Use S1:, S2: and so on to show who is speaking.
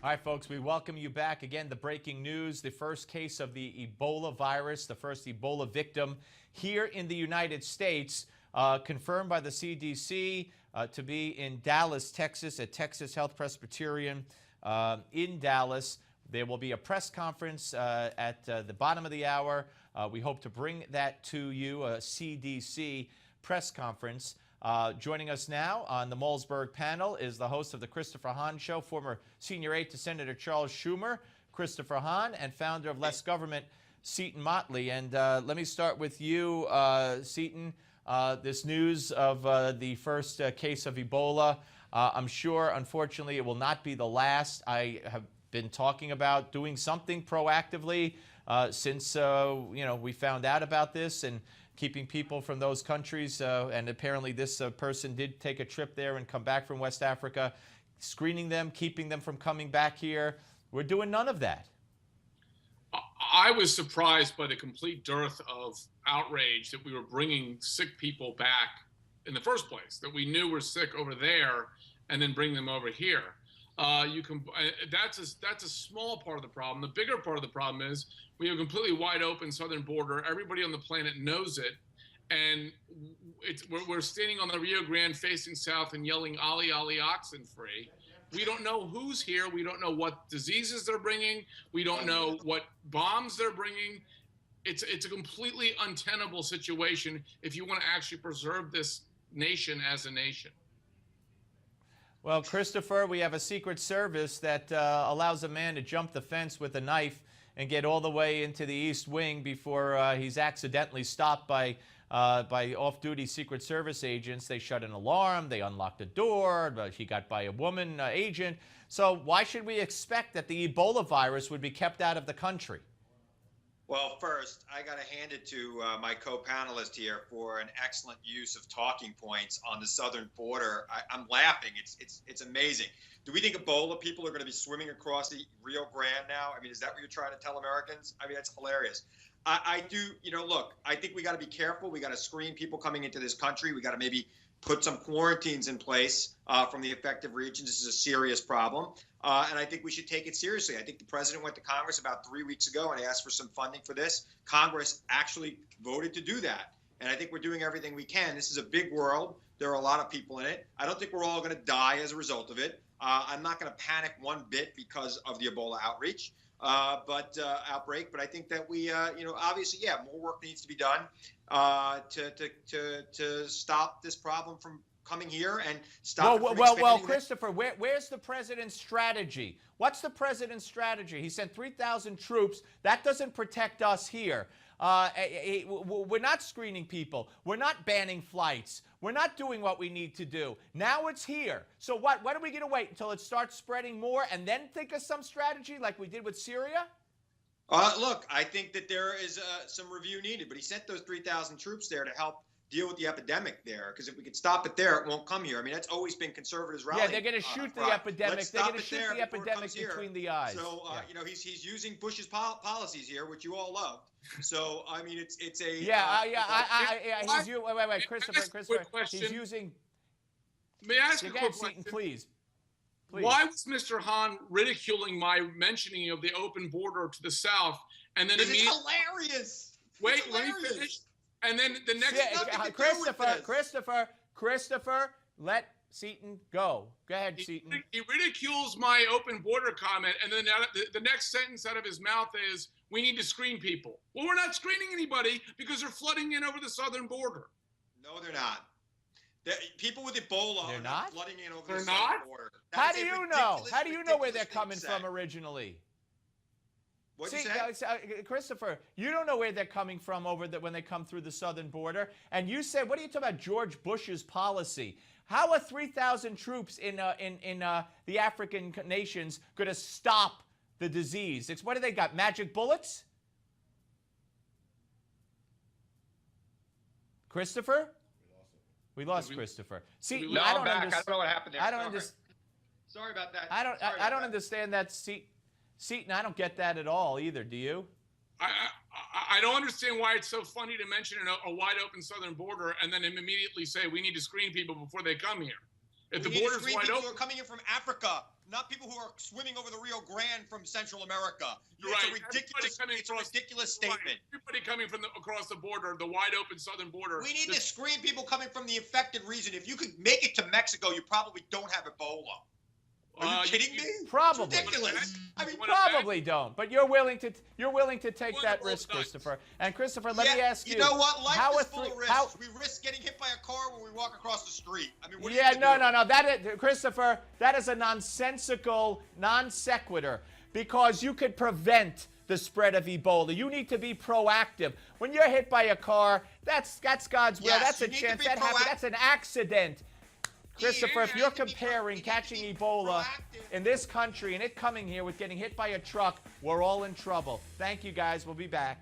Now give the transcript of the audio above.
S1: All right, folks, we welcome you back. Again, the breaking news, the first case of the Ebola virus, the first Ebola victim here in the United States, confirmed by the CDC to be in Dallas, Texas, at Texas Health Presbyterian in Dallas. There will be a press conference at the bottom of the hour. We hope to bring that to you, a CDC press conference. Joining us now on the Malzberg panel is the host of the Christopher Hahn Show, former senior aide to Senator Charles Schumer, Christopher Hahn, and founder of Less Government, Seton Motley. And let me start with you, Seton. This news of the first case of Ebola, I'm sure, unfortunately, it will not be the last. I have been talking about doing something proactively since we found out about this, and keeping people from those countries, and apparently this person did take a trip there and come back from West Africa, screening them, keeping them from coming back here. We're doing none of that.
S2: I was surprised by the complete dearth of outrage that we were bringing sick people back in the first place, that we knew were sick over there and then bring them over here. That's a small part of the problem. The bigger part of the problem is we have a completely wide open southern border. Everybody on the planet knows it, and we're standing on the Rio Grande facing south and yelling "Ali, Ali, oxen free." We don't know who's here. We don't know what diseases they're bringing. We don't know what bombs they're bringing. It's a completely untenable situation if you want to actually preserve this nation as a nation.
S1: Well, Christopher, we have a Secret Service that allows a man to jump the fence with a knife and get all the way into the East Wing before he's accidentally stopped by off-duty Secret Service agents. They shut an alarm, they unlocked a door, he got by a woman agent. So why should we expect that the Ebola virus would be kept out of the country?
S3: Well, first, I got to hand it to my co-panelist here for an excellent use of talking points on the southern border. I'm laughing. It's amazing. Do we think Ebola people are going to be swimming across the Rio Grande now? I mean, is that what you're trying to tell Americans? I mean, that's hilarious. I do, look, I think we got to be careful. We got to screen people coming into this country. We got to maybe put some quarantines in place from the affected regions. This is a serious problem. And I think we should take it seriously. I think the president went to Congress about 3 weeks ago and asked for some funding for this. Congress actually voted to do that. And I think we're doing everything we can. This is a big world. There are a lot of people in it. I don't think we're all going to die as a result of it. I'm not going to panic one bit because of the Ebola outbreak. But I think that we, obviously, yeah, more work needs to be done to stop this problem from coming here and stop.
S1: Well, Christopher, where's the president's strategy? What's the president's strategy? He sent 3,000 troops. That doesn't protect us here. We're not screening people. We're not banning flights. We're not doing what we need to do. Now it's here. So what? When are we going to wait until it starts spreading more and then think of some strategy like we did with Syria?
S3: Look, I think that there is some review needed, but he sent those 3,000 troops there to help deal with the epidemic there, because if we could stop it there, it won't come here. I mean, that's always been conservatives' rally.
S1: Yeah, they're going to shoot the epidemic. They're going to shoot the epidemic between the eyes.
S3: So, he's using Bush's policies here, which you all loved. So, I mean, it's a
S1: wait, Christopher. He's using.
S2: May I ask a quick
S1: question, please?
S2: Why was Mr. Hahn ridiculing my mentioning of the open border to the south, and then immediately?
S3: It's hilarious.
S2: Wait, let me finish. And then the next.
S1: Christopher, let Seton go. Go ahead, Seton.
S2: He ridicules my open border comment, and then the next sentence out of his mouth is, "We need to screen people." Well, we're not screening anybody because they're flooding in over the southern border.
S3: No, they're not. People with Ebola are not flooding in over the southern border.
S1: How do you know? How do you know where they're coming from originally? Christopher, you don't know where they're coming from when they come through the southern border. And you said, what are you talking about, George Bush's policy? How are 3,000 troops in the African nations going to stop the disease? What do they got, magic bullets? Christopher? We lost Christopher. See,
S4: no, I'm back. I don't know what happened there.
S3: I don't understand. Sorry about that.
S1: I don't understand that. Seton, I don't get that at all either. Do you?
S2: I don't understand why it's so funny to mention a wide open southern border and then immediately say we need to screen people before they come here. If
S3: We
S2: the
S3: need to
S2: border's
S3: screen
S2: wide
S3: people
S2: open,
S3: who are coming in from Africa, not people who are swimming over the Rio Grande from Central America.
S2: You're
S3: It's
S2: right.
S3: a ridiculous,
S2: Everybody coming
S3: statement.
S2: Everybody coming from across the border, the wide open southern border.
S3: We need to screen people coming from the infected region. If you could make it to Mexico, you probably don't have Ebola. Are you kidding me?
S1: Probably.
S3: It's ridiculous. I mean,
S1: Probably don't, but you're willing to take
S2: Well,
S1: that
S2: well,
S1: risk,
S2: done.
S1: Christopher. And Christopher, let me ask you.
S3: You know what? Life
S1: how
S3: is
S1: are
S3: full
S1: three-
S3: of risks.
S1: how-
S3: We risk getting hit by a car when we walk across the street. I mean, what
S1: Yeah,
S3: are you gonna do?
S1: no. That is, Christopher, that is a nonsensical non sequitur because you could prevent the spread of Ebola. You need to be proactive. When you're hit by a car, that's God's will.
S3: Yes,
S1: that's
S3: you
S1: a
S3: need to
S1: chance.
S3: be
S1: That happened.
S3: proactive.
S1: That's an accident. Christopher, if
S3: you
S1: you're
S3: need to be
S1: comparing catching Ebola
S3: proactive.
S1: in this country and it coming here with getting hit by a truck, we're all in trouble. Thank you, guys. We'll be back.